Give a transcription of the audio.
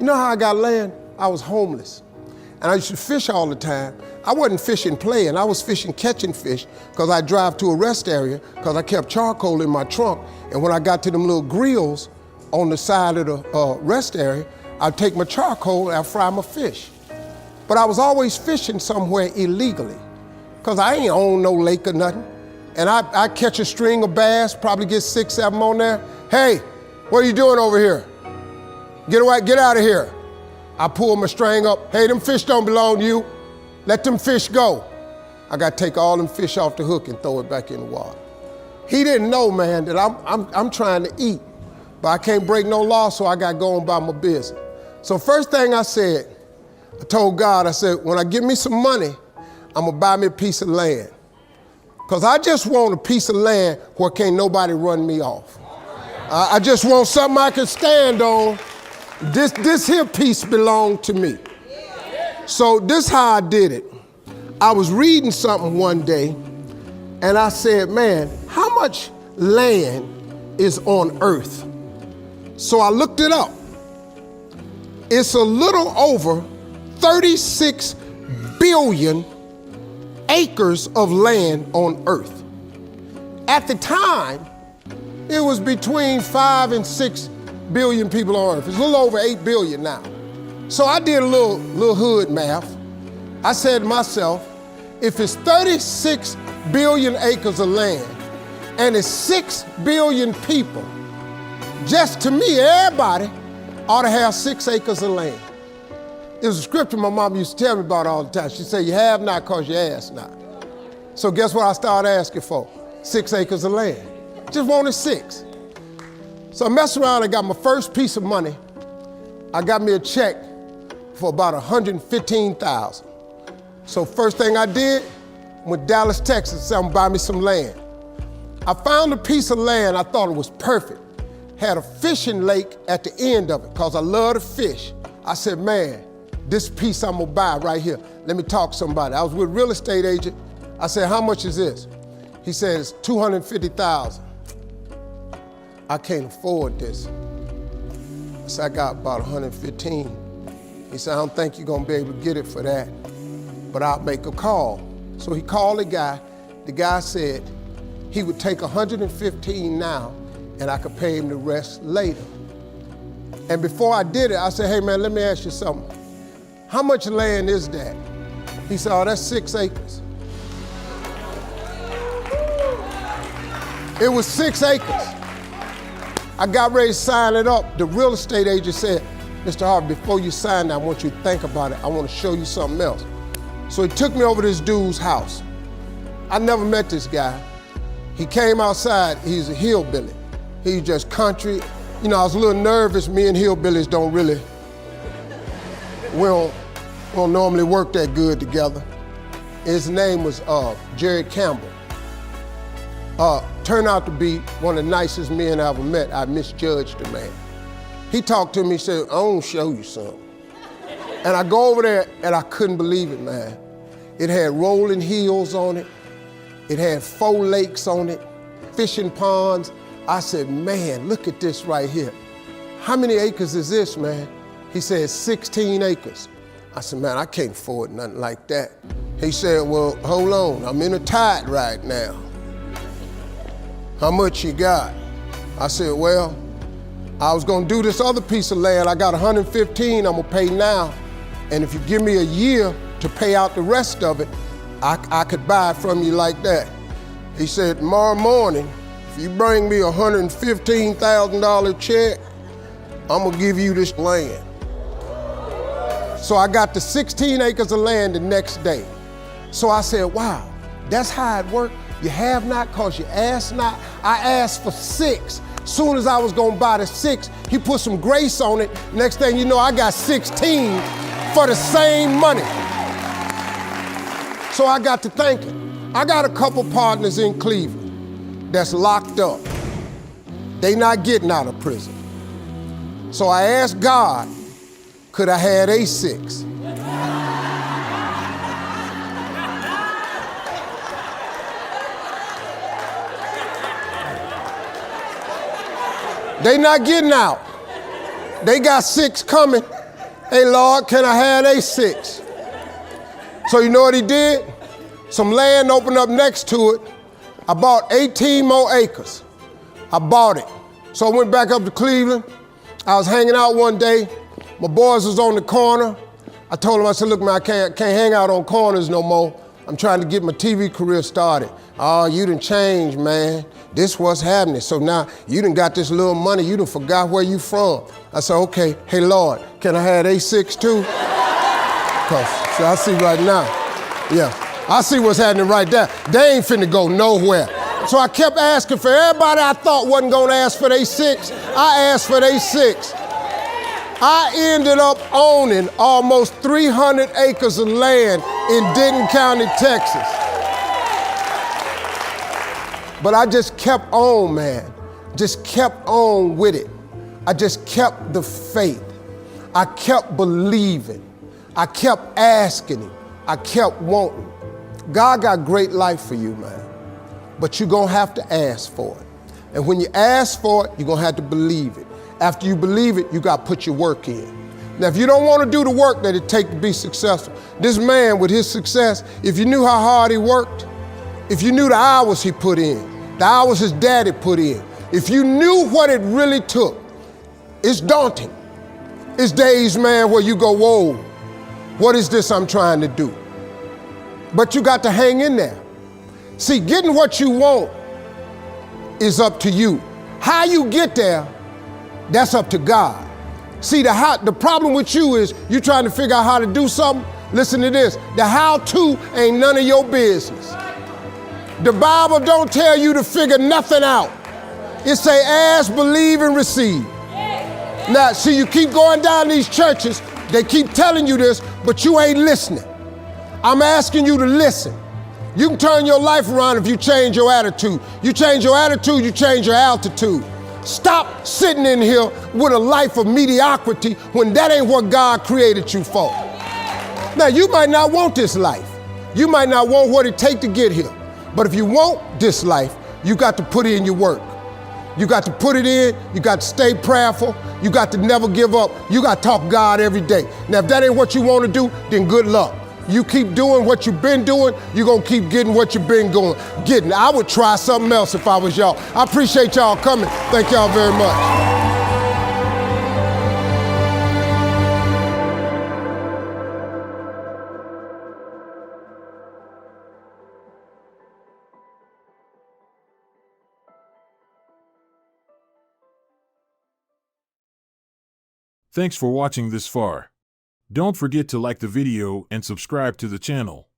You know how I got land? I was homeless. And I used to fish all the time. I wasn't fishing playing, I was fishing catching fish because I drive to a rest area because I kept charcoal in my trunk. And when I got to them little grills on the side of the rest area, I'd take my charcoal and I'd fry my fish. But I was always fishing somewhere illegally because I ain't own no lake or nothing. And I catch a string of bass, probably get 6, 7 on there. Hey, what are you doing over here? Get away, get out of here. I pull my string up. Hey, them fish don't belong to you. Let them fish go. I got to take all them fish off the hook and throw it back in the water. He didn't know, man, that I'm trying to eat, but I can't break no law, so I got going by my business. So first thing I said, I told God, I said, when I get me some money, I'm gonna buy me a piece of land. Because I just want a piece of land where can't nobody run me off. I just want something I can stand on. This here piece belonged to me. So this how I did it. I was reading something one day and I said, man, how much land is on earth? So I looked it up. It's a little over 36 billion acres of land on earth. At the time, it was between 5 and 6 billion people on earth. It's a little over 8 billion now. So I did a little hood math. I said to myself, if it's 36 billion acres of land and it's 6 billion people, just to me, everybody ought to have 6 acres of land. It was a scripture my mom used to tell me about all the time. She said, you have not because you ask not. So guess what I started asking for? 6 acres of land. Just wanted 6. So I messed around and got my first piece of money. I got me a check for about $115,000. So first thing I did, went to Dallas, Texas, said I'm gonna buy me some land. I found a piece of land, I thought it was perfect. Had a fishing lake at the end of it, because I love to fish. I said, man, this piece I'm gonna buy right here. Let me talk to somebody. I was with a real estate agent. I said, how much is this? He said, it's $250,000. I can't afford this. So I got about 115. He said, I don't think you're gonna be able to get it for that, but I'll make a call. So he called the guy. The guy said he would take 115 now and I could pay him the rest later. And before I did it, I said, hey man, let me ask you something. How much land is that? He said, oh, that's 6 acres. It was 6 acres. I got ready to sign it up. The real estate agent said, Mr. Harvey, before you sign that, I want you to think about it. I want to show you something else. So he took me over to this dude's house. I never met this guy. He came outside, he's a hillbilly. He's just country. You know, I was a little nervous. Me and hillbillies don't really, we don't normally work that good together. His name was Jerry Campbell. Turned out to be one of the nicest men I ever met. I misjudged the man. He talked to me, said, I want to show you something. And I go over there and I couldn't believe it, man. It had rolling hills on it. It had 4 lakes on it, fishing ponds. I said, man, look at this right here. How many acres is this, man? He said, 16 acres. I said, man, I can't afford nothing like that. He said, well, hold on, I'm in a tide right now. How much you got? I said, well, I was gonna do this other piece of land. I got 115, I'm gonna pay now. And if you give me a year to pay out the rest of it, I could buy it from you like that. He said, tomorrow morning, if you bring me a $115,000 check, I'm gonna give you this land. So I got the 16 acres of land the next day. So I said, wow, that's how it worked. You have not because you ask not. I asked for 6. Soon as I was gonna buy the 6, he put some grace on it. Next thing you know, I got 16 for the same money. So I got to thinking. I got a couple partners in Cleveland that's locked up. They not getting out of prison. So I asked God, could I have a 6? They not getting out. They got 6 coming. Hey, Lord, can I have A6? So you know what he did? Some land opened up next to it. I bought 18 more acres. I bought it. So I went back up to Cleveland. I was hanging out one day. My boys was on the corner. I told them, I said, look, man, I can't hang out on corners no more. I'm trying to get my TV career started. Oh, you done changed, man. This what's happening. So now you done got this little money. You done forgot where you from. I said, okay, hey, Lord, can I have A6 too? Cause see, I see right now, yeah, I see what's happening right there. They ain't finna go nowhere. So I kept asking for everybody I thought wasn't gonna ask for their 6. I asked for their 6. I ended up owning almost 300 acres of land in Denton County, Texas. But I just kept on, man. Just kept on with it. I just kept the faith. I kept believing. I kept asking him. I kept wanting. God got great life for you, man. But you're gonna have to ask for it. And when you ask for it, you're gonna have to believe it. After you believe it, you gotta put your work in. Now, if you don't wanna do the work that it takes to be successful, this man with his success, if you knew how hard he worked, if you knew the hours he put in, the hours his daddy put in, if you knew what it really took, it's daunting. It's days, man, where you go, whoa, what is this I'm trying to do? But you got to hang in there. See, getting what you want is up to you. How you get there, that's up to God. See, the problem with you is you trying to figure out how to do something. Listen to this. The how-to ain't none of your business. The Bible don't tell you to figure nothing out. It say ask, believe, and receive. Now, see, you keep going down these churches, they keep telling you this, but you ain't listening. I'm asking you to listen. You can turn your life around if you change your attitude. You change your attitude, you change your altitude. Stop sitting in here with a life of mediocrity when that ain't what God created you for. Now, you might not want this life. You might not want what it takes to get here. But if you want this life, you got to put in your work. You got to put it in, you got to stay prayerful, you got to never give up, you got to talk God every day. Now, if that ain't what you want to do, then good luck. You keep doing what you've been doing, you're going to keep getting what you've been getting. I would try something else if I was y'all. I appreciate y'all coming. Thank y'all very much. Thanks for watching this far. Don't forget to like the video and subscribe to the channel.